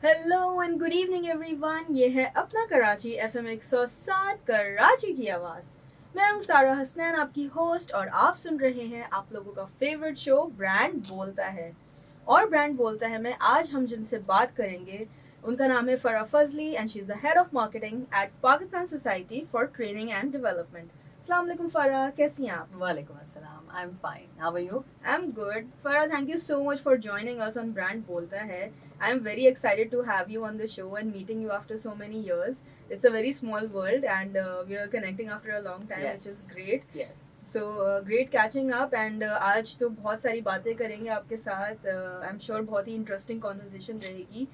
Hello and good evening everyone, ये है अपना कराची एफएम 107 कराची की आवाज़। मैं हूँ सारा हसनैन, आपकी होस्ट, और आप सुन रहे हैं आप लोगों का फेवरेट शो ब्रांड बोलता है। और ब्रांड बोलता है में आज हम जिनसे बात करेंगे उनका नाम है Fara Fazli and she is the head of marketing at Pakistan society for training and development. अस्सलाम वालेकुम फरा, कैसी हैं आप? Walaikum assalam. I'm fine. How are you? I'm good. Farah, thank you so much for joining us on Brand Bolta Hai. I'm very excited to have you on the show and meeting you after so many years. It's a very small world and we are connecting after a long time, which is great. Yes. So great catching up and आज तो बहुत सारी बातें करेंगे आपके साथ. I'm sure बहुत ही interesting conversation रहेगी.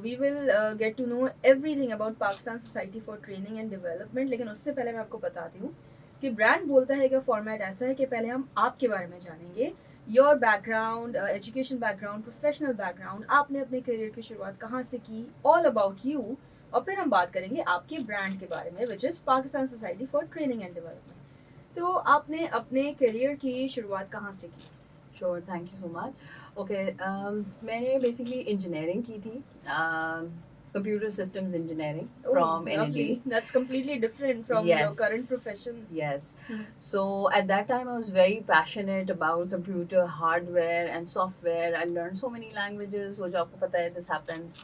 We will get to know everything about Pakistan Society for Training and Development. लेकिन उससे पहले मैं आपको बताती हूँ कि ब्रांड बोलता है कि फॉर्मेट ऐसा है कि पहले हम आपके बारे में जानेंगे, your background, education background, professional background, आपने अपने करियर की शुरुआत कहाँ से की, ऑल अबाउट यू, और फिर हम बात करेंगे आपके ब्रांड के बारे में which is Pakistan society for training and development. तो आपने अपने करियर की शुरुआत कहाँ से की? Sure. Thank you so much. Okay. मैंने basically engineering की थी. Computer systems engineering from NLD. That's completely different from your current profession. Yes. So at that time I was very passionate about computer hardware and software. I learned so many languages. So जो आपको पता है, this happens.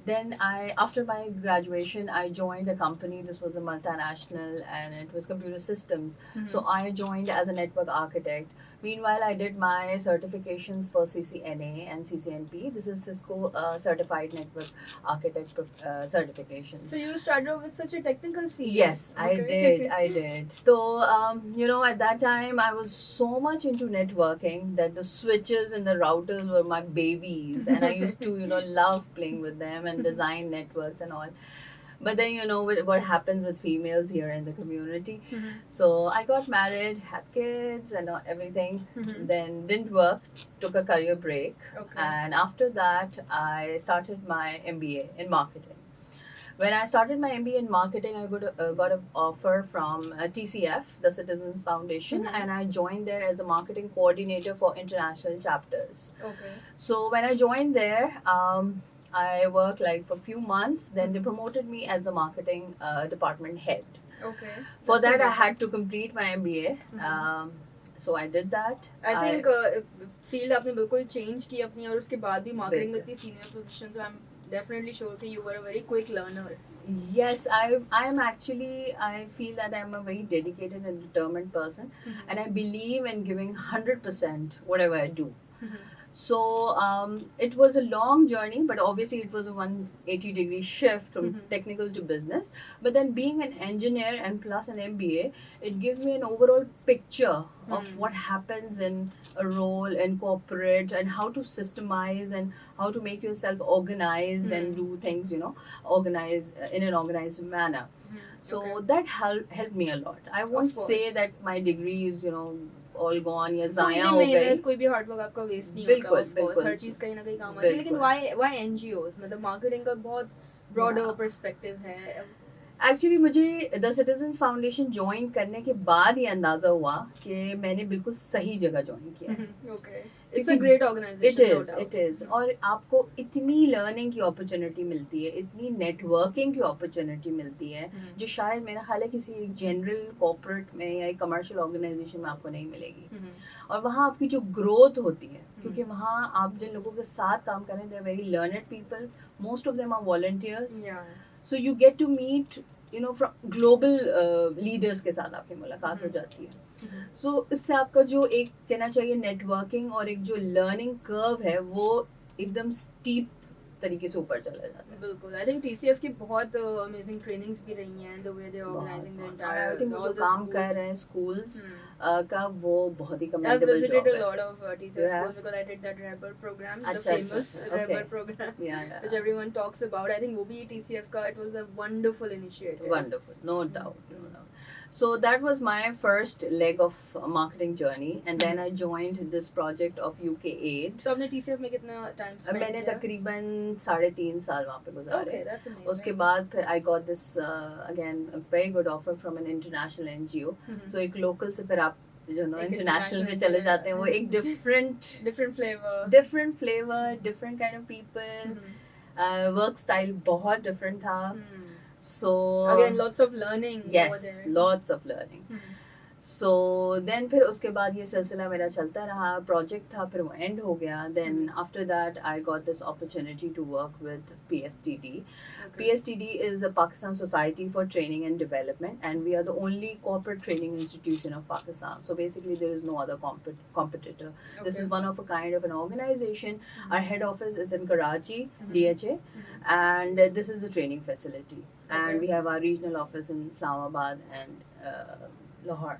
Then after my graduation, I joined a company. This was a multinational and it was computer systems. So I joined as a network architect. Meanwhile, I did my certifications for CCNA and CCNP. This is Cisco Certified Network Architect certifications. So you started off with such a technical field. Yes, okay. I did. So, at that time, I was so much into networking that the switches and the routers were my babies. And I used to, love playing with them and design networks and all. But then what happens with females here in the community. So I got married, had kids and everything. Then didn't work, took a career break. And after that I started my MBA in marketing. When I started my MBA in marketing, I got an offer from TCF, the Citizens Foundation, and I joined there as a marketing coordinator for international chapters. So when I joined there, I worked like for a few months. Then they promoted me as the marketing department head. For that, I had to complete my MBA. So I did that. I think field आपने बिल्कुल change की अपनी, और उसके बाद भी marketing में इतनी senior position, so I'm definitely sure that you were a very quick learner. Yes, I am actually, I feel that I am a very dedicated and determined person, and I believe in giving 100% whatever I do. So it was a long journey, but obviously it was a 180-degree shift from technical to business. But then being an engineer and plus an MBA, it gives me an overall picture of what happens in a role in corporate and how to systemize and how to make yourself organized and do things, organized in an organized manner. So that helped me a lot. I won't say that my degree is, all gone या ज़ाया हो गई. कोई भी hard work आपका waste नहीं होता. बिल्कुल. हर चीज कहीं ना कहीं काम आती है. लेकिन why NGOs? मतलब मार्केटिंग का बहुत ब्रॉडर पर्सपेक्टिव है. एक्चुअली मुझे द सिटीजन्स फाउंडेशन ज्वाइन करने के बाद ये अंदाजा हुआ कि मैंने बिल्कुल सही जगह ज्वाइन किया है. It's a great organization. It is. और आपको इतनी लर्निंग की अपॉर्चुनिटी मिलती है, इतनी नेटवर्किंग की अपॉर्चुनिटी मिलती है, जो शायद मेरा ख्याल है किसी एक जनरल कॉर्पोरेट में या एक कमर्शियल ऑर्गेनाइजेशन में आपको नहीं मिलेगी. और वहाँ आपकी जो ग्रोथ होती है, क्योंकि वहाँ आप जिन लोगों के साथ काम करें, they are very learned people, most of them are volunteers. So you get to meet, from global leaders के साथ आपकी मुलाकात हो जाती है. So इससे आपका जो एक कहना चाहिए नेटवर्किंग और एक जो लर्निंग कर्व है, वो एकदम स्टीप तरीके से ऊपर चला जाता है. बिल्कुल. आई थिंक TCF की बहुत अमेजिंग ट्रेनिंग्स भी रही हैं, the way they organizing the entire, जो काम कर रहे हैं स्कूल्स का, वो बहुत ही कमेंडेबल जॉब है. I visited a lot of TCF schools because I did that Rebel program, the famous Rebel program, which everyone talks about. I think वो भी TCF का, it was a wonderful initiative. Wonderful, no doubt. So that was my first leg of marketing journey, and then I joined this project of UK8. So आपने TCF में कितना time spend किया? मैंने तकरीबन 3.5 साल वहाँ पे गुजारे. उसके बाद फिर I got this again a very good offer from an international NGO. So एक local से फिर आप जो नो एक इंटरनेशनल में international चले में, जाते हैं, वो एक different flavor, different kind of people, work style बहुत different था. So again lots of learning over yes, there. lots of learning. So then फिर उसके बाद ये सिलसिला मेरा चलता रहा, प्रोजेक्ट था, फिर वो एंड हो गया. Then after that I got this opportunity to work with PSTD. PSTD is a Pakistan Society for Training and Development, and we are the only corporate training institution of Pakistan. So basically there is no other competitor. This is one of a kind of an organization. Our head office is in Karachi, DHA, and this is the training facility. And we have our regional office in Islamabad and Lahore.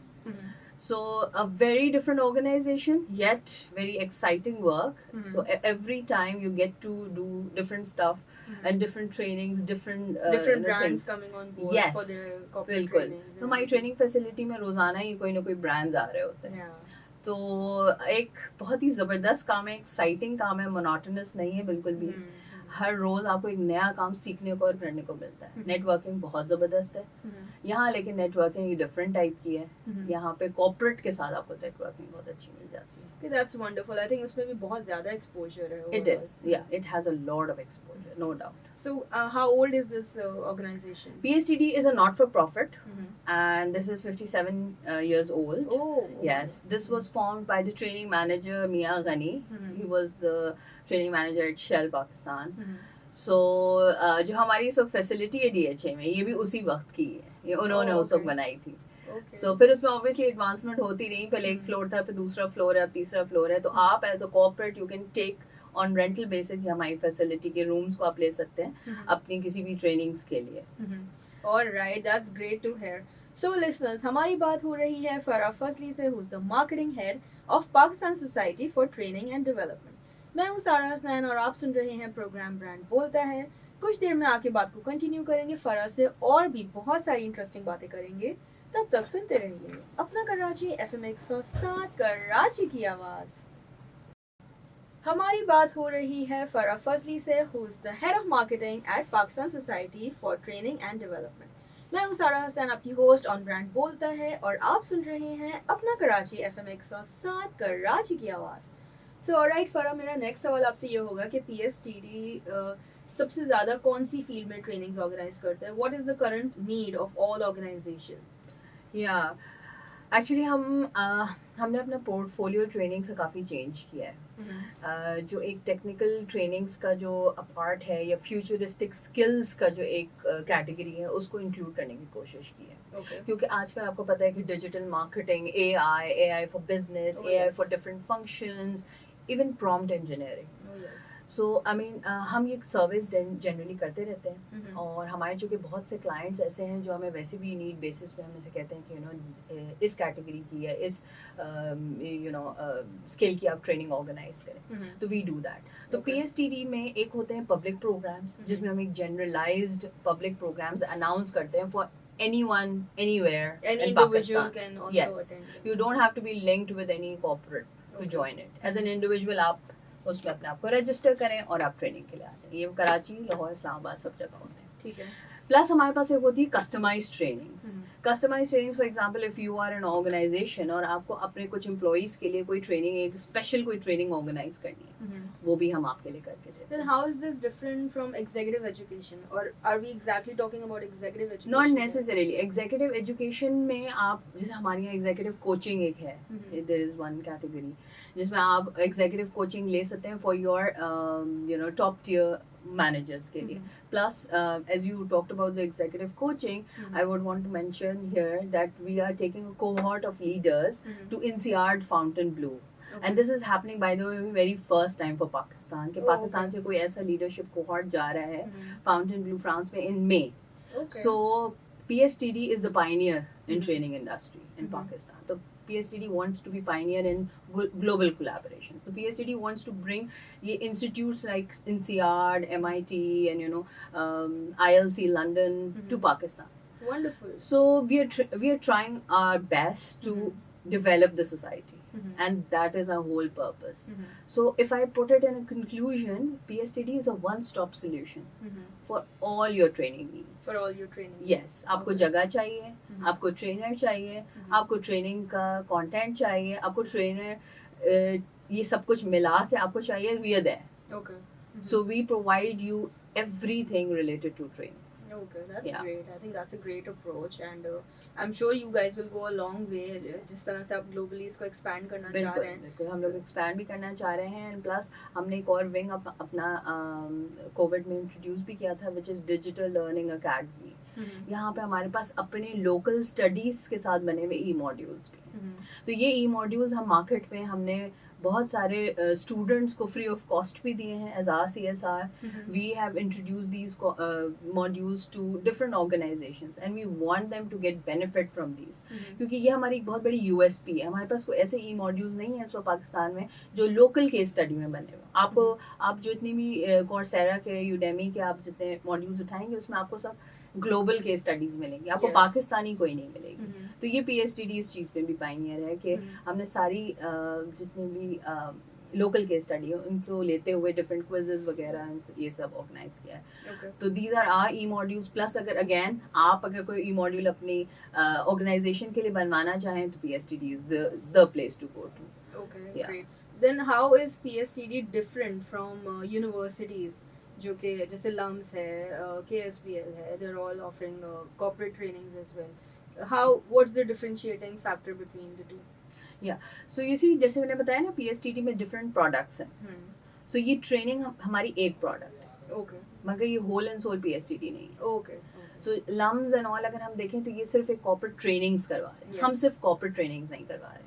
So a very different organization, yet very exciting work. So every time you get to do different stuff and different trainings, different brands things coming on board yes, for their corporate बिल्कुल. training. तो हमारी training facility में रोजाना ही कोई ना कोई brands आ रहे होते हैं. तो एक बहुत ही जबरदस्त काम है, एक्साइटिंग काम है, मोनोटोनस नहीं है बिल्कुल भी. हर रोज आपको एक नया काम सीखने को और करने को मिलता है. नेटवर्किंग बहुत जबरदस्त है यहाँ, लेकिन नेटवर्किंग डिफरेंट टाइप की है. यहाँ पे कॉर्पोरेट के साथ आपको नेटवर्किंग बहुत अच्छी मिल जाती है. That's wonderful. I think उसमें भी बहुत ज़्यादा exposure है. It is, yeah, it has a lot of exposure, no doubt. So how old is this organization? PSTD is a not-for-profit, and this is 57 years old. Oh. Yes, this was formed by the training manager Mia Ghani. He was the training manager at Shell Pakistan. So जो हमारी इस वक्त facility है DHA में, ये भी उसी वक्त की है. ये उन्होंने उस वक्त बनाई थी. So फिर उसमें obviously advancement होती रही. पहले एक फ्लोर था, फिर दूसरा फ्लोर है, अब तीसरा फ्लोर है. तो आप as a corporate you can take on rental basis हमारी फैसिलिटी के रूम्स को आप ले सकते हैं अपनी किसी भी ट्रेनिंग्स के लिए. Alright, that's great to hear. So listeners, हमारी बात हो रही है फराह फजली से, who's the marketing head of Pakistan Society for Training and Development. मैं हूँ सारा हसनैन और आप सुन रहे हैं प्रोग्राम ब्रांड बोलता है. कुछ देर में आके बात को कंटिन्यू करेंगे फराह से, और भी बहुत सारी इंटरेस्टिंग बातें करेंगे. तब तक सुनते रहिए अपना कराची FM 107 कराची की आवाज. हमारी बात हो रही है फराह फजली से, who is the head of marketing at Pakistan Society for Training and Development. मैं हूँ सारा हसन, आपकी होस्ट ऑन ब्रांड बोलता है, और आप सुन रहे हैं अपना कराची FM 107 कराची की आवाज. So alright फराह, मेरा नेक्स्ट सवाल आपसे ये होगा कि PSTD सबसे ज्यादा कौन सी फील्ड में ट्रेनिंग्स ऑर्गेनाइज करता है? What is the current need of all organizations? Yeah, actually हमने अपना पोर्टफोलियो ट्रेनिंग से काफ़ी चेंज किया है. जो एक टेक्निकल ट्रेनिंग्स का जो पार्ट है या फ्यूचरिस्टिक स्किल्स का जो एक कैटेगरी है, उसको इंक्लूड करने की कोशिश की है. क्योंकि आजकल आपको पता है कि digital marketing, AI for business, AI for different functions, even prompt engineering. So I mean हम ये सर्विस जनरली करते रहते हैं, और हमारे चूँकि बहुत से क्लाइंट्स ऐसे हैं जो हमें वैसे भी नीड बेसिस पे हमें से कहते हैं कि यू नो इस कैटेगरी की या इस यू नो स्किल की आप ट्रेनिंग ऑर्गेनाइज करें, तो वी डू दैट. तो PSTD में एक होते हैं पब्लिक प्रोग्राम्स, जिसमें हम एक जनरलाइज्ड पब्लिक प्रोग्राम्स अनाउंस करते हैं for anyone, anywhere, any in individual Pakistan. can also Yes, attend. you don't have to be linked with any corporate to join it. As an individual, आप उसमें अपने आप को रजिस्टर करें और आप ट्रेनिंग के लिए आ जाएं. ये कराची, लाहौर, इस्लामाबाद सब जगह होते हैं. ठीक है. प्लस हमारे पास एक होती है customized trainings. Customized trainings for example if you are an organization और आपको अपने कुछ एम्प्लॉइज के लिए कोई ट्रेनिंग, एक स्पेशल कोई ट्रेनिंग ऑर्गेनाइज करनी है, वो भी हम आपके लिए करके देते हैं. Then how is this different from executive education, or are we exactly talking about executive education? Not necessarily. Executive education में आप, जैसे हमारे यहाँ executive coaching एक है, there is one category जिसमें आप executive coaching ले सकते हैं for your you know top tier managers के लिए. Plus as you talked about the executive coaching, I would want to mention here that we are taking a cohort of leaders to INSEAD Fontainebleau. And this is happening by the way very first time for Pakistan. कि पाकिस्तान से कोई ऐसा leadership cohort जा रहा है Fontainebleau France में in May. So PSTD is the pioneer in training industry in Pakistan. So PSTD wants to be pioneer in global collaborations. So PSTD wants to bring ये institutes like INSEAD, MIT, and you know ILC London to Pakistan. Wonderful. So we are trying our best to develop the society. and that is our whole purpose. So if I put it in a conclusion, PSTD is a one-stop solution for all your training needs. For all your training. Yes, आपको जगह चाहिए, आपको trainer चाहिए, आपको training का content चाहिए, आपको trainer ये सब कुछ मिला के आपको चाहिए, we are there. Okay. So we provide you everything related to trainings. Okay, that's great. I think that's a great approach, and I'm sure you guys will go a long way. जिस तरह से आप globally इसको expand करना चाह रहे हैं. बिल्कुल, हम लोग expand भी करना चाह रहे हैं, and plus हमने एक और wing अपना COVID में introduce भी किया था, which is Digital Learning Academy. यहाँ पे हमारे पास अपने local studies के साथ बने हुए e-modules भी. तो ये e-modules हम market में हमने बहुत सारे स्टूडेंट्स को फ्री ऑफ कॉस्ट भी दिए हैं as our CSR. We have introduce these modules to different organizations and we want them to get benefit from these, क्योंकि ये हमारी एक बहुत बड़ी USP है. हमारे पास कोई ऐसे मॉड्यूल्स नहीं है इस वक्त पाकिस्तान में जो लोकल केस स्टडी में बने हुए. आपको आप जो इतनी भी कोर्सेरा के, यूडेमी के आप जितने मॉड्यूल्स उठाएंगे उसमें आपको सब ग्लोबल केस स्टडीज मिलेंगी, आपको पाकिस्तानी कोई नहीं मिलेगी. तो ये PSTD इस चीज़ पे भी पायनियर है कि हमने सारी जितनी भी लोकल केस स्टडी है उनको लेते हुए डिफरेंट क्विजेस वगैरह ये सब ऑर्गेनाइज किया है. तो these are our e-modules. Plus अगर अगेन आप अगर कोई e-module अपनी ऑर्गेनाइजेशन के लिए बनवाना चाहें तो PSTD is the place to go to. Okay, great. Then how is PSTD different from universities? जो कि जैसे लम्स है, KSBL है, they're all offering corporate trainings as well. What's the differentiating factor between the two? Yeah, so you see, जैसे मैंने बताया ना PSTD में different products हैं. So ये training हमारी एक product है. Okay. मगर ये whole and soul PSTD नहीं है. Okay. So LUMS and all अगर हम देखें तो ये सिर्फ एक कॉर्पोरेट ट्रेनिंग्स करवा रहे हैं. हम सिर्फ कॉर्पोरेट ट्रेनिंग्स नहीं करवा रहे.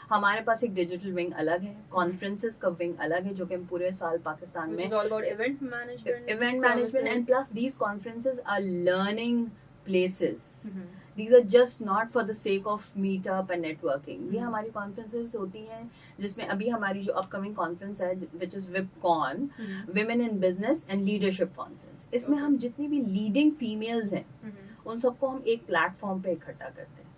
हमारे पास एक डिजिटल विंग अलग है, कॉन्फ्रेंसेस का विंग अलग है जो कि हम पूरे साल पाकिस्तान में event management and plus these conferences are learning places. These are just not for the sake of meetup and networking. ये हमारी कॉन्फ्रेंसेस होती हैं जिसमें अभी हमारी जो अपकमिंग कॉन्फ्रेंस है which is WIPCON, Women in Business and Leadership Conference. इसमें हम जितनी भी लीडिंग फीमेल्स हैं उन सबको हम एक प्लेटफॉर्म पे इकट्ठा करते हैं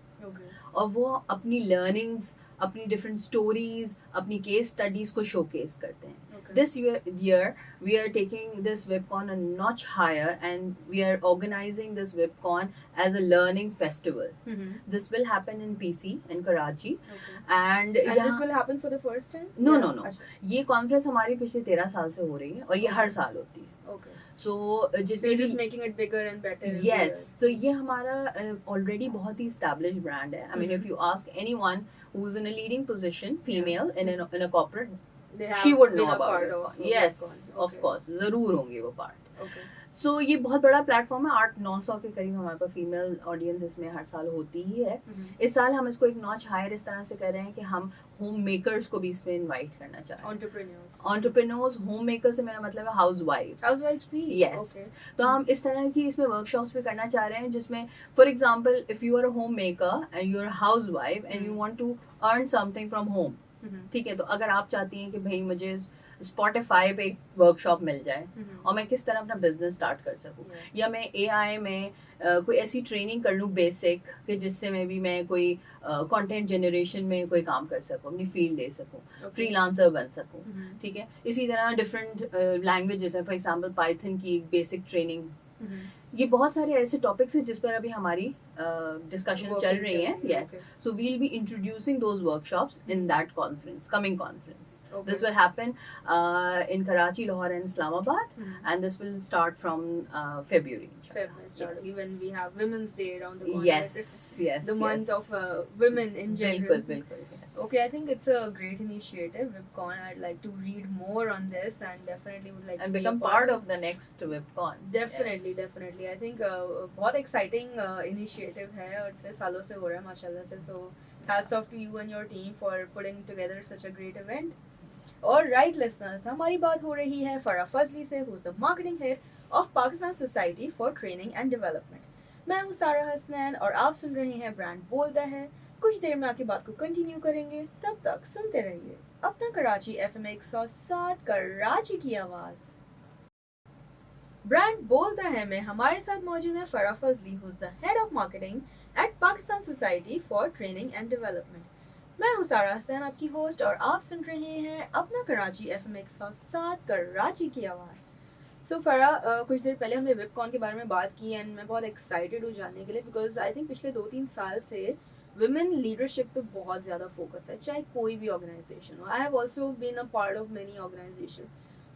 और वो अपनी लर्निंग्स, अपनी डिफरेंट स्टोरीज, अपनी केस स्टडीज को शोकेस करते हैं. This year we are taking this WIPCON a notch higher and we are organizing this WIPCON as a learning festival. This will happen in PC in Karachi. And this will happen for the first time? No. ये conference हमारी पिछले 13 साल से हो रही है और ये हर साल होती है. So you're just making it bigger and better. Yes. तो ये हमारा already बहुत ही established brand है. I mean, if you ask anyone who's in a leading position, female in a corporate, she would know about it. Yes, of course. जरूर होंगे वो part. So ये बहुत बड़ा प्लेटफॉर्म है. 800-900 के करीब हमारे पास फीमेल ऑडियंस इसमें हर साल होती ही है. इस साल हम इसको एक नॉच हायर इस तरह से कर रहे हैं कि हम होम मेकर्स को भी इसमें इनवाइट करना चाह रहे हैं. एंटरप्रेन्योर्स, होम मेकर से मेरा मतलब है हाउसवाइफ्स भी. यस. तो हम इस तरह की इसमें वर्कशॉप्स भी करना चाह रहे हैं जिसमें for example if you are a home maker and you are a housewife and you want to earn something from home, ठीक है, तो अगर आप चाहती हैं कि भाई मुझे Spotify पे एक वर्कशॉप मिल जाए और मैं किस तरह अपना बिजनेस स्टार्ट कर सकूं, या मैं AI में कोई ऐसी ट्रेनिंग कर लूं बेसिक कि जिससे मैं कोई कंटेंट जनरेशन में कोई काम कर सकूं, अपनी फील्ड ले सकूं, फ्रीलांसर बन सकूं. ठीक है. इसी तरह डिफरेंट लैंग्वेजेस है, फॉर एग्जांपल पाइथन की एक बेसिक ट्रेनिंग. ये बहुत सारे ऐसे टॉपिक्स हैं जिस पर अभी हमारी डिस्कशन चल रही है. Yes. So we will be introducing those workshops in that conference, coming conference. This will happen in Karachi, Lahore and Islamabad and this will start from February. When we have Women's Day around the corner. Yes. The month of women in general. बिल्कुल. Yes. Okay, I think it's a great initiative, WIPCON. I'd like to read more on this and definitely would like and to become part of the next WIPCON. Definitely. I think बहुत exciting initiative है और इतने सालों से हो रहा है माशाल्लाह से. So hats off to you and your team for putting together such a great event. Alright listeners, हमारी बात हो रही है फरा फजली से, who's the marketing head of Pakistan Society for Training and Development. मैं हूँ सारा हसनैन और आप सुन रहे हैं ब्रांड बोलता है. कुछ देर में आपकी बात को कंटिन्यू करेंगे, तब तक सुनते रहिए अपना कराची FM 107 कराची की आवाज. ब्रांड बोलता है में हमारे साथ मौजूद है Fara Fazli, who's the head of marketing at Pakistan Society for Training and Development. मैं हूँ सारा हसन, आपकी होस्ट, और आप सुन रहे हैं अपना कराची FM 107 कराची की आवाज़। सो फरा, कुछ देर पहले हमने वेबकॉन के बारे में बात की एंड मैं बहुत एक्साइटेड हूँ जानने के लिए, बिकॉज आई थिंक पिछले 2-3 साल से वुमेन लीडरशिप पे बहुत ज़्यादा फोकस है, चाहे कोई भी ऑर्गेनाइजेशन हो. I have also been a part of many organization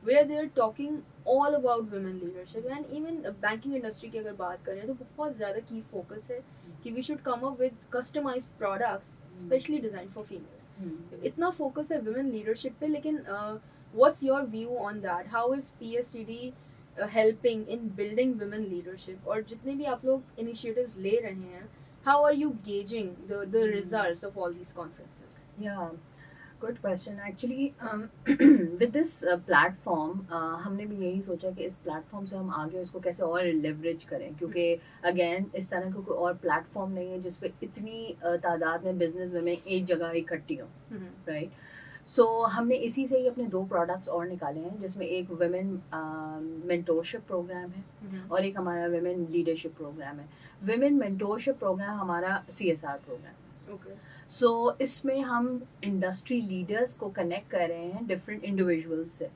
where they are talking all about women leadership. And even banking industry की अगर बात करें तो बहुत ज़्यादा की फोकस है कि we should come up with customized products specially design for females. इतना फोकस है वुमेन लीडरशिप पे, लेकिन what's your view on that? How is PSTD helping in building women leadership? और जितने भी आप लोग इनिशिएटिव्स ले रहे हैं, how are you gauging the results of all these conferences? Yeah, good question. Actually, with this platform, हमने भी यही सोचा कि इस प्लेटफॉर्म से हम आगे इसको कैसे और लेवरेज करें, क्योंकि अगेन इस तरह का कोई और प्लेटफॉर्म नहीं है जिसपे इतनी तादाद में बिजनेस वुमेन एक जगह इकट्ठी हो, राइट? सो हमने इसी से ही अपने 2 प्रोडक्ट्स और निकाले हैं, जिसमें एक वुमेन मेंटोरशिप प्रोग्राम है और एक हमारा वुमेन लीडरशिप प्रोग्राम है. वुमेन मेंटोरशिप प्रोग्राम हमारा CSR प्रोग्राम है. सो इसमें हम इंडस्ट्री लीडर्स को कनेक्ट कर रहे हैं डिफरेंट इंडिविजुअल्स से.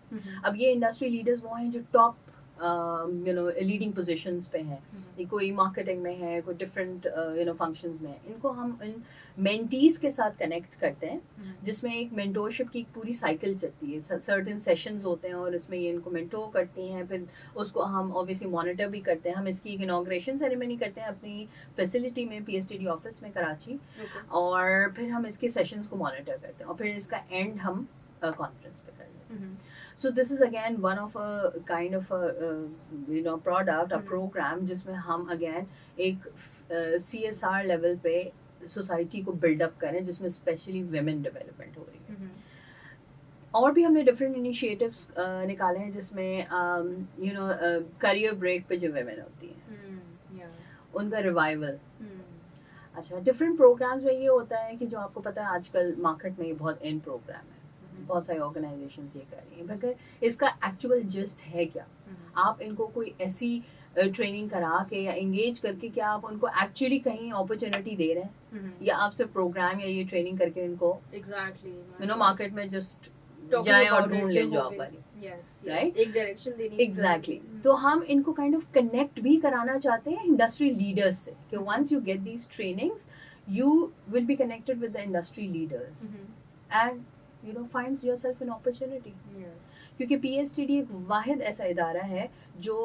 अब ये इंडस्ट्री लीडर्स वो हैं जो टॉप लीडिंग पोजीशंस पे हैं, कोई मार्केटिंग में है, कोई डिफरेंट फंक्शंस में. इनको हम इन मेंटीज के साथ कनेक्ट करते हैं, जिसमें एक मेंटोरशिप की पूरी साइकिल चलती है. सर्टेन सेशंस होते हैं और इसमें ये इनको मेंटोर करती हैं, फिर उसको हम ऑब्वियसली मॉनिटर भी करते हैं. हम इसकी एक इनॉग्रेशन सेरेमनी करते हैं अपनी फैसिलिटी में, PSTD ऑफिस में कराची, और फिर हम इसके सेशंस को मॉनिटर करते हैं और फिर इसका एंड हम कॉन्फ्रेंस पे कर लेते हैं. So this is again one of a kind of a product, a program जिसमें हम again एक CSR level पे सोसाइटी को बिल्डअप करें, जिसमें स्पेशली वुमेन डेवलपमेंट हो रही है. और भी हमने डिफरेंट इनिशिएटिव्स निकाले हैं, जिसमें करियर ब्रेक पे जो वुमेन होती हैं उनका रिवाइवल. अच्छा, डिफरेंट प्रोग्राम्स में ये होता है कि जो आपको पता है आजकल मार्केट में ये बहुत इन प्रोग्राम है, बहुत सारी ऑर्गेनाइजेशंस ये कर रही हैं, मगर इसका एक्चुअल जस्ट है क्या? आप इनको कोई ऐसी ट्रेनिंग करा के या एंगेज करके क्या आप उनको एक्चुअली कहीं अपॉर्चुनिटी दे रहे हैं, या आप सिर्फ प्रोग्राम या ये ट्रेनिंग करके इनको मार्केट में जस्ट जाए और ढूंढ ले जॉब वाली, राइट? एक डायरेक्शन देनी. एग्जैक्टली. तो हम इनको काइंड ऑफ कनेक्ट भी कराना चाहते हैं इंडस्ट्री लीडर्स से, कि once you get these trainings you will be connected with the industry leaders and find yourself an opportunity. क्योंकि PSTD एक वाहिद ऐसा इदारा है जो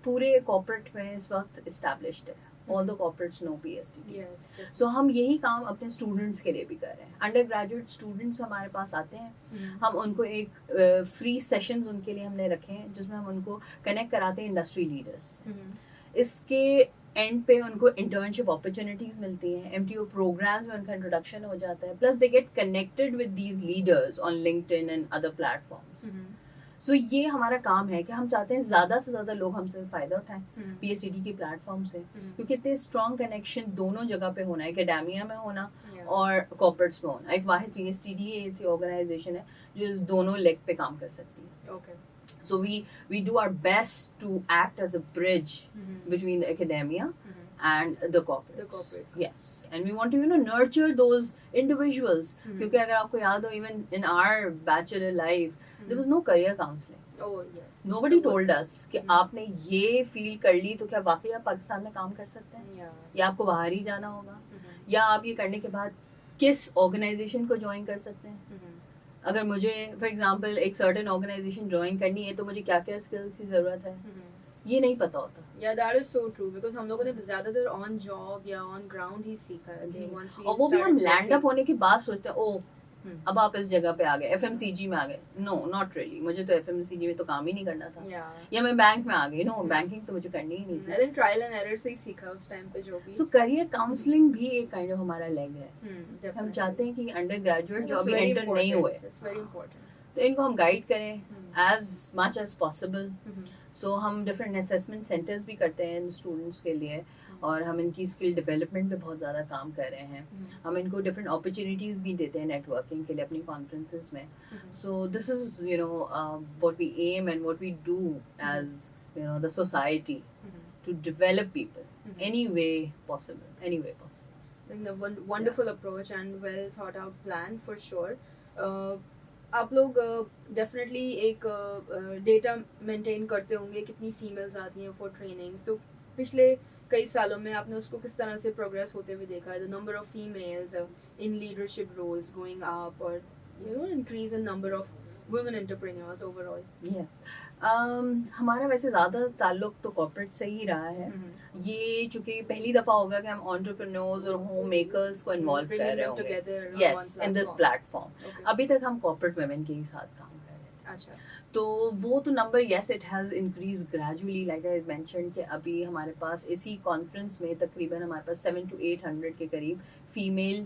पूरे कॉर्पोरेट में इस वक्त एस्टैब्लिश्ड है. All the corporates know PSTD. So हम यही काम अपने स्टूडेंट्स के लिए भी कर रहे हैं. अंडर ग्रेजुएट स्टूडेंट्स हमारे पास आते हैं, हम उनको एक फ्री सेशंस उनके लिए हमने रखे हैं, जिसमें हम उनको कनेक्ट कराते हैं इंडस्ट्री लीडर्स. इसके एंड पे उनको इंटर्नशिप अपॉर्चुनिटीज मिलती हैं, MTO प्रोग्राम्स में उनका इंट्रोडक्शन हो जाता है, plus they get connected with these leaders on LinkedIn and other platforms. So ये हमारा काम है कि हम चाहते हैं ज्यादा से ज्यादा लोग हमसे फायदा उठाएं PSTD के प्लेटफॉर्म से, क्योंकि इतने स्ट्रॉन्ग कनेक्शन दोनों जगह पे होना है, एकेडेमिया में होना और कॉर्पोरेट्स में होना. एक वाहिद PSTD ऐसी ऑर्गेनाइजेशन है जो इस दोनों लेग पे काम कर सकती है. So we do our best to act as a bridge between the academia and the corporates. Yes, and we want to nurture those individuals. क्योंकि अगर आपको याद हो, even in our bachelor life there was no career counseling. Nobody told us कि आपने ये feel कर ली तो क्या वाकई आप पाकिस्तान में काम कर सकते हैं, या आपको बाहर ही जाना होगा, या आप ये करने के बाद किस ऑर्गेनाइजेशन को ज्वाइन कर सकते हैं. अगर मुझे फॉर एग्जांपल एक सर्टेन ऑर्गेनाइजेशन ज्वाइन करनी है तो मुझे क्या क्या स्किल्स की जरूरत है, ये नहीं पता होता. That is so true, because हम लोगों ने ज्यादातर ऑन जॉब या ऑन ग्राउंड ही सीखा है. और वो भी हम लैंड अप होने के बाद सोचते हैं, ओ अब आप इस जगह पे आ गए, FMCG में आ गए. No, not really. मुझे तो FMCG में तो काम ही नहीं करना था, या मैं बैंक में आ गई. नो, बैंकिंग तो मुझे करनी ही नहीं थी. I think trial and error से ही सीखा उस टाइम पे जो भी. सो करियर काउंसलिंग भी एक काइंड ऑफ हमारा लेग है. हम चाहते हैं कि अंडर ग्रेजुएट जो अभी एंटर नहीं हुए, तो इनको हम गाइड करें एज मच एज पॉसिबल. सो हम डिफरेंट असेसमेंट सेंटर्स भी करते हैं स्टूडेंट्स के लिए, और हम इनकी स्किल डेवलपमेंट पे बहुत ज़्यादा काम कर रहे हैं. हम इनको डिफरेंट अपॉर्चुनिटीज़ भी देते हैं नेटवर्किंग के लिए अपनी कॉन्फ्रेंसेस में. So this is what we am and what we do as the society to develop people any way possible. think the wonderful approach and well thought out plan for sure. आप लोग definitely एक data maintain करते होंगे कितनी females आती हैं for training, तो पिछले कई सालों में आपने उसको किस तरह से प्रोग्रेस होते हुए देखा है, the number of females in leadership roles going up और increase in number of women entrepreneurs overall? Yes, हमारा वैसे ज़्यादा ताल्लुक तो कॉर्पोरेट से ही रहा है। ये चूंकि पहली दफ़ा होगा कि हम एंटरप्रेन्योर्स और होम मेकर्स को इन्वॉल्व कर रहे होंगे यस इन दिस प्लेटफॉर्म। अभी तक हम कॉर्पोरेट वुमेन के ही साथ काम कर रहे थे। अच्छा, तो वो तो number yes it has increase gradually, like I mention कि अभी हमारे पास इसी कॉन्फ्रेंस में तकरीबन हमारे पास 700 to 800 के करीब female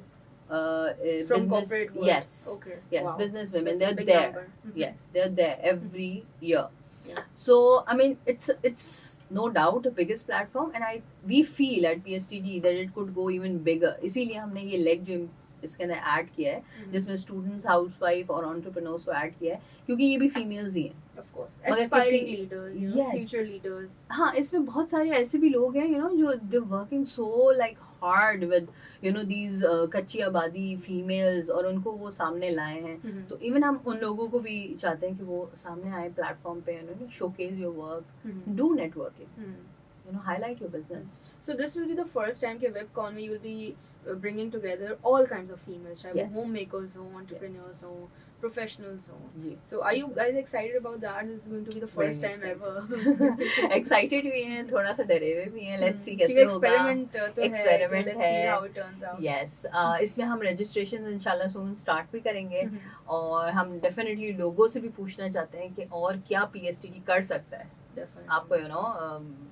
from corporate world. yes Okay. yes Wow. business women, That's a they're big there. number. Yes, they're there every year. Yeah. So I mean it's no doubt the biggest platform, and we feel at PSTD that it could go even bigger. इसीलिए हमने ये leg जो इसके अंदर add किया है जिसमें students, housewife और एंटरप्रेन्योर्स को ऐड किया है, क्योंकि ये भी फीमेल्स ही हैं। Of course. मगर Aspiring किसी- leaders, Yes. future leaders. हाँ, इसमें बहुत सारे ऐसे भी लोग हैं जो they working so like hard with these कच्ची आबादी फीमेल्स, और उनको वो सामने लाए हैं। तो इवन हम उन लोगों को भी चाहते हैं कि वो सामने आए प्लेटफॉर्म पे, showcase your work, do networking, highlight your business. So this will be the first time कि WebCon में you will be bringing together all kinds of females, चाहे Yes. वो homemakers हो, entrepreneurs हो, professionals हो. जी, So are you guys excited about that? This is going to be the first Very time ever. Excited भी हैं, थोड़ा सा डरे हुए भी हैं, लेट्स सी क्योंकि कैसे होगा। experiment तो है, Experiment let's see है। how it turns out. Yes, इसमें हम रजिस्ट्रेशन इंशाल्लाह सून स्टार्ट भी करेंगे, और हम डेफिनेटली लोगों से भी पूछना चाहते हैं कि और क्या PSTD कर सकता है Definitely. आपको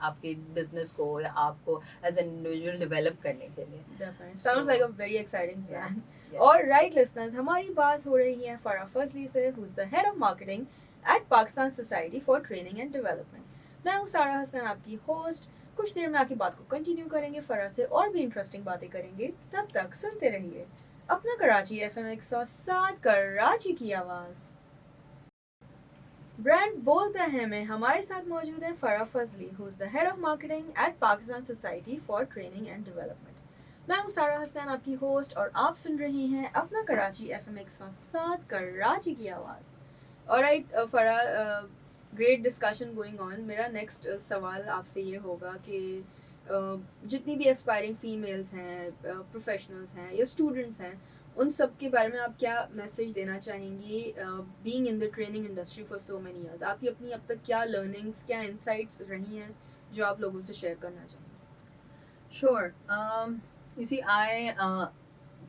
आपके बिजनेस को या आपको एज एन इंडिविजुअल डेवलप करने के लिए। Definitely. Sounds like a very exciting plan. Yes. All right, listeners, हमारी बात हो रही है फराह फजली से, who's the head of marketing at Pakistan Society for Training and Development. मैं हूँ सारा हसन, आपकी होस्ट। कुछ देर में आपकी बात को कंटिन्यू करेंगे, फराह से और भी इंटरेस्टिंग बातें करेंगे। तब तक सुनते रहिए अपना कराची FM 107 कराची की आवाज़। ब्रांड बोलता है में हमारे साथ मौजूद है Farah Fazli, who is the head of marketing at Pakistan society for training and development. मैं हूँ सारा हसन, आपकी होस्ट, और आप सुन रही हैं अपना कराची FM 107 कराची की आवाज़। Alright Farah, great discussion going on. मेरा नेक्स्ट सवाल आपसे ये होगा कि जितनी भी एस्पायरिंग फीमेल्स हैं, प्रोफेशनल्स हैं या स्टूडेंट्स हैं, उन सब के बारे में आप क्या मैसेज देना चाहेंगी being in the training industry for so many years? आपकी अपनी अब तक क्या लर्निंग्स, क्या इंसाइट्स रही हैं जो आप लोगों से शेयर करना चाहेंगे? Sure. You see, I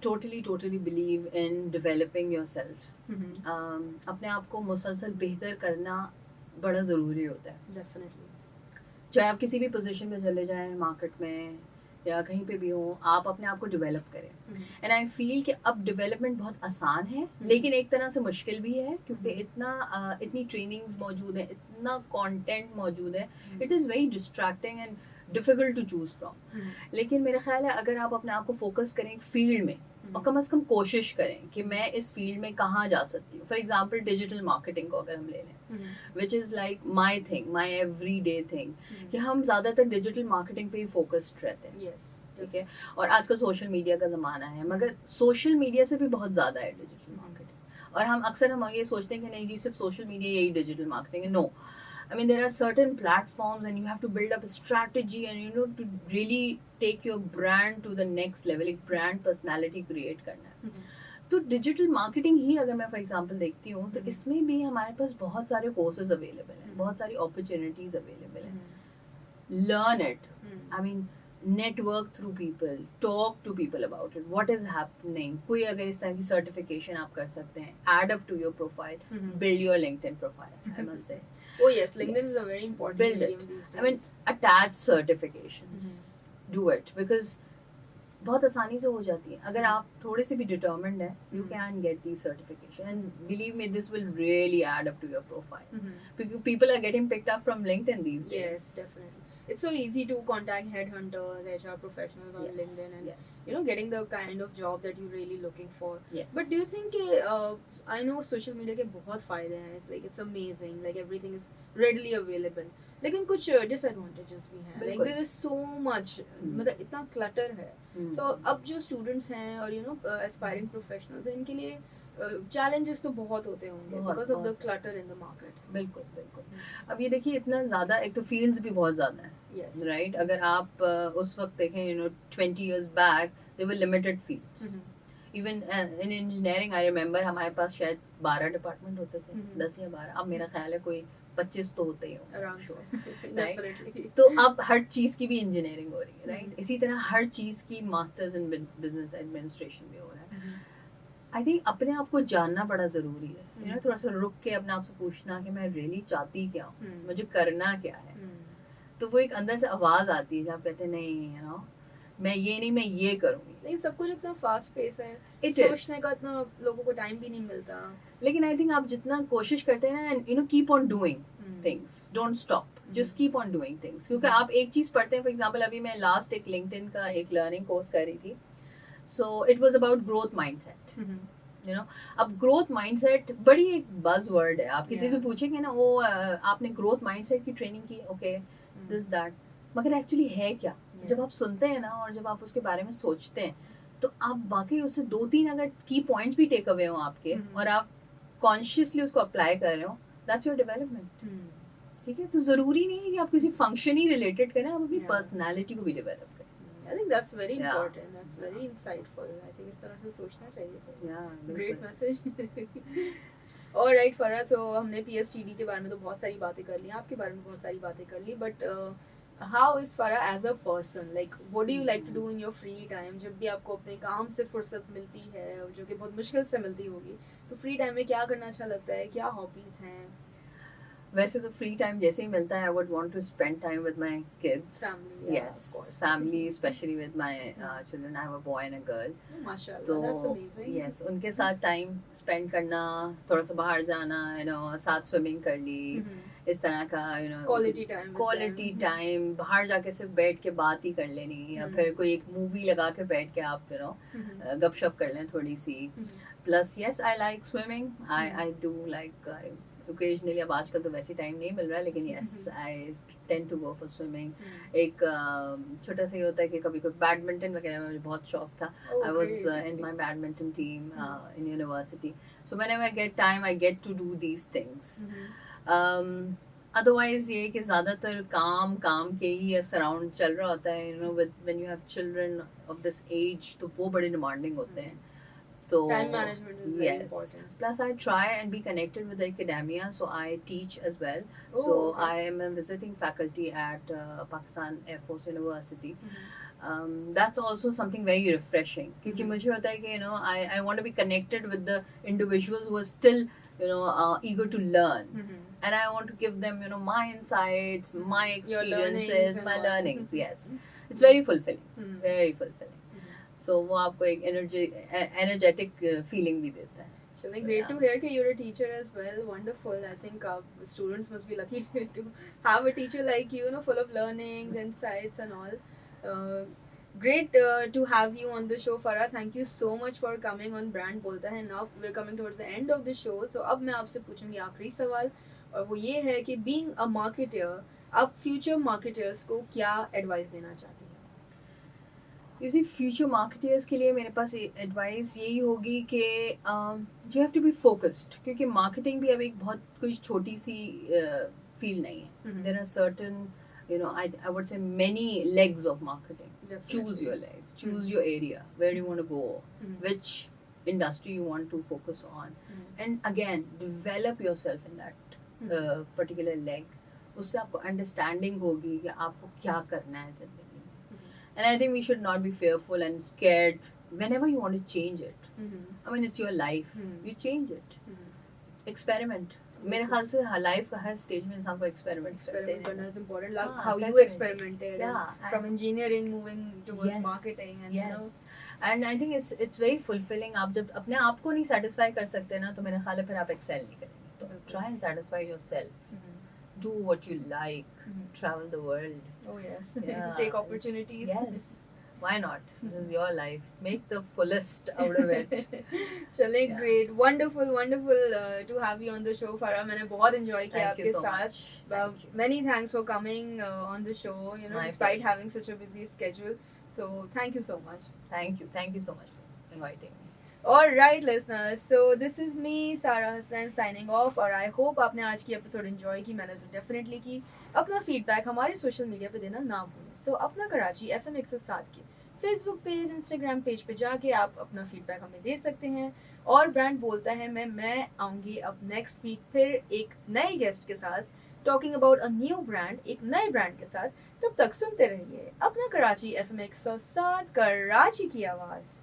totally believe in developing yourself. अपने आप को मुसलसल बेहतर करना बड़ा ज़रूरी होता है। डेफिनेटली। चाहे आप किसी भी पोजीशन पे चले जाएं, मार्केट में या कहीं पे भी हो, आप अपने आप को डेवलप करें। एंड आई फील कि अब डेवलपमेंट बहुत आसान है, लेकिन एक तरह से मुश्किल भी है, क्योंकि इतनी ट्रेनिंग्स मौजूद है, इतना कंटेंट मौजूद है, it is very distracting and difficult to choose from. लेकिन मेरा ख्याल है अगर आप अपने आप को फोकस करें एक फील्ड में, और कम से कम कोशिश करें कि मैं इस फील्ड में कहाँ जा सकती हूँ। फॉर एग्जाम्पल डिजिटल मार्केटिंग को अगर हम ले लें, which is like my thing, my every day thing, कि हम ज़्यादातर डिजिटल मार्केटिंग पे ही फोकस्ड रहते हैं। ठीक है, और आजकल सोशल मीडिया का ज़माना है, मगर सोशल मीडिया से भी बहुत ज़्यादा है डिजिटल मार्केटिंग। और हम ये सोचते हैं कि नहीं जी सिर्फ सोशल मीडिया यही डिजिटल मार्केटिंग है। No, I mean, there are certain platforms and you have to build up a strategy and to really take your brand to the next level, एक brand personality create करना है। तो digital marketing ही अगर मैं for example देखती हूँ, तो इसमें भी हमारे पास बहुत सारे कोर्सेज अवेलेबल हैं, बहुत सारी अपॉर्चुनिटीज अवेलेबल हैं। Learn it, I mean network through people, talk to people about it, what is happening. कोई अगर इस तरह की सर्टिफिकेशन आप कर सकते हैं, add up to your profile, build your LinkedIn profile. I must say Oh yes, LinkedIn is a very important build medium it. these days. I mean, attach certifications. Do it because बहुत आसानी से हो जाती है। अगर आप थोड़े से भी determined है, you can get these certification, and believe me, this will really add up to your profile. Because people are getting picked up from LinkedIn these days. Yes, definitely. it's so easy to contact headhunters, HR professionals on LinkedIn, and getting the kind of job that you're really looking for. But do you think I know social media के बहुत फायदे हैं, it's like it's amazing, like everything is readily available, लेकिन कुछ disadvantages भी हैं, like there is so much, मतलब इतना clutter है. So अब जो students हैं और aspiring professionals हैं, इनके लिए challenges तो बहुत होते होंगे because of the clutter in the market. बिल्कुल बिल्कुल. अब ये देखिए इतना ज़्यादा, एक तो fields भी बहुत ज़्यादा है, right? अगर आप उस वक्त देखें 20 years back there were limited fields. Even in engineering I remember हमारे पास शायद 12 डिपार्टमेंट होते थे, 10 या 12. अब मेरा ख्याल है कोई 25 तो होते ही होंगे, राइट? तो अब हर चीज़ की भी इंजीनियरिंग हो रही है, राइट? इसी तरह हर चीज़ की मास्टर्स इन बिजनेस एडमिनिस्ट्रेशन भी हो रहा है. आई थिंक अपने आप को जानना बड़ा ज़रूरी है, थोड़ा सा रुक के अपने आप से पूछना कि मैं रियली चाहती क्या हूँ, मुझे करना क्या है. तो वो एक अंदर से आवाज़ आती है जहाँ कहते हैं नहीं मैं ये नहीं, मैं ये करूँगी. लेकिन सब कुछ इतना फास्ट पेस है, सोचने का इतना लोगों को टाइम भी नहीं मिलता. लेकिन आई थिंक आप जितना कोशिश करते हैं ना, keep on doing things, don't stop, just keep on doing things. क्योंकि आप एक चीज़ पढ़ते हैं, फॉर एग्जाम्पल अभी मैं लास्ट एक लिंक्डइन का एक लर्निंग कोर्स कर रही थी, so it was about growth mindset. अब ग्रोथ माइंडसेट बड़ी एक बज वर्ड है. आप किसी से पूछेंगे ना, वो आपने ग्रोथ माइंडसेट की ट्रेनिंग की, ओके दिस दैट, मगर एक्चुअली है क्या? जब आप सुनते हैं ना और जब आप उसके बारे में सोचते हैं तो आप वाकई उससे 2-3 अगर की पॉइंट्स भी टेक अवे हो आपके और आप कॉन्शियसली उसको अप्लाई कर रहे हो, दैट्स योर डेवलपमेंट. ठीक है, तो जरूरी नहीं है कि आप किसी फंक्शन ही रिलेटेड करें, आप अपनी पर्सनालिटी को भी डेवलप करें. I think that's very important. That's very insightful. I think इस तरह से सोचना चाहिए. Great message. Alright फरा, so हमने PSTD के बारे में तो बहुत सारी बातें कर ली, आपके बारे में बहुत सारी बातें कर ली, but how is Farah as a person? Like, what do you like to do in your free time? जब भी आपको अपने काम से फुर्सत मिलती है, जो कि बहुत मुश्किल से मिलती होगी, तो फ्री टाइम में क्या करना अच्छा लगता है, क्या हॉबीज हैं? वैसे तो फ्री टाइम जैसे ही मिलता है, I would want to spend time with my kids. Family, yes, of course. Family, especially with my children. I have a boy and a girl. माशाल्लाह, तो that's amazing. yes, उनके साथ टाइम स्पेंड करना, थोड़ा सा बाहर जाना, साथ स्विमिंग कर ली, इस तरह का क्वालिटी टाइम, बाहर जाके सिर्फ बैठ के बात ही कर लेनी, या फिर कोई एक मूवी लगा के बैठ के आप गपशप कर लें थोड़ी सी. Plus yes, I like swimming. I do like occasionally. अब आजकल तो वैसे टाइम नहीं मिल रहा है, लेकिन yes I tend to go for swimming. एक छोटा सा ये होता है कि कभी कोई बैडमिंटन वगैरह में मुझे बहुत शौक था. I was in my badminton team in university. So whenever I get time I get to do these things. Otherwise ये कि ज़्यादातर काम के ही सराउंड चल रहा होता है. When you have children of this age, तो वो बड़े डिमांडिंग होते हैं. So time management is very important. Plus I try and be connected with the academia, so I teach as well. I am a visiting faculty at Pakistan Air Force University. That's also something very refreshing, क्योंकि मुझे होता है कि I want to be connected with the individuals who are still eager to learn, and I want to give them my insights, my experiences, my learnings. Yes, it's very fulfilling, very fulfilling. So वो आपको एक energetic feeling भी देता है. Actually, great to hear that you're a teacher as well. Wonderful. I think students must be lucky to have a teacher like you, full of learnings, insights, and all. Great to have you on the show, Farah. Thank you so much for coming on Brand Bolta. And now we're coming towards the end of the show. So अब मैं आपसे पूछूंगी आखिरी सवाल, और वो ये है कि being a marketer, आप future marketers को क्या advice देना चाहती हैं? यूज़ी फ्यूचर मार्केटर्स के लिए मेरे पास एडवाइस यही होगी कि you have to be focused, क्योंकि मार्केटिंग भी अब एक बहुत कोई छोटी सी फील्ड नहीं है. There are certain I would say many legs of marketing. Choose your leg, choose your area, where you want to go, which industry you want to focus on, and again develop yourself in that particular leg. उससे आपको understanding होगी कि आपको क्या करना है जिंदगी. And I think we should not be fearful and scared whenever you want to change it. I mean, it's your life. You change it. Experiment. मेरे ख्याल से लाइफ का हर स्टेज में इंसान को एक्सपेरिमेंट करना is important. Like how you experimented from engineering moving towards marketing, and yes. And I think it's very fulfilling. आप जब अपने आप को नहीं satisfy कर सकते ना, तो मेरे ख्याल है फिर आप excel नहीं करेंगे. तो try and satisfy yourself. do what you like, travel the world. Oh yes. Yeah. Take opportunities. Yes. Why not? This is your life. Make the fullest out of it. चले Yeah. great, wonderful to have you on the show, Farah. मैंने बहुत enjoy किया Thank you आपके so साथ. much. Thank you. Many thanks for coming on the show. You know, My despite pleasure. having such a busy schedule. So thank you so much. Thank you. Thank you so much for inviting me. Alright listeners, so this is me, Sarah Hassan signing off और I hope आपने आज की episode enjoy की. मैंने तो definitely की. अपना feedback हमारे social media पे देना ना भूलें. So अपना कराची FM 107 के Facebook पेज, Instagram पेज पे जाके आप अपना feedback हमें दे सकते हैं. और ब्रांड बोलता है मैं आऊँगी अब next week फिर एक नए guest के साथ talking about a new brand, एक नए brand के साथ. तब तक सुनते रहिए अपना कराची FM 107 कराची की आवाज़.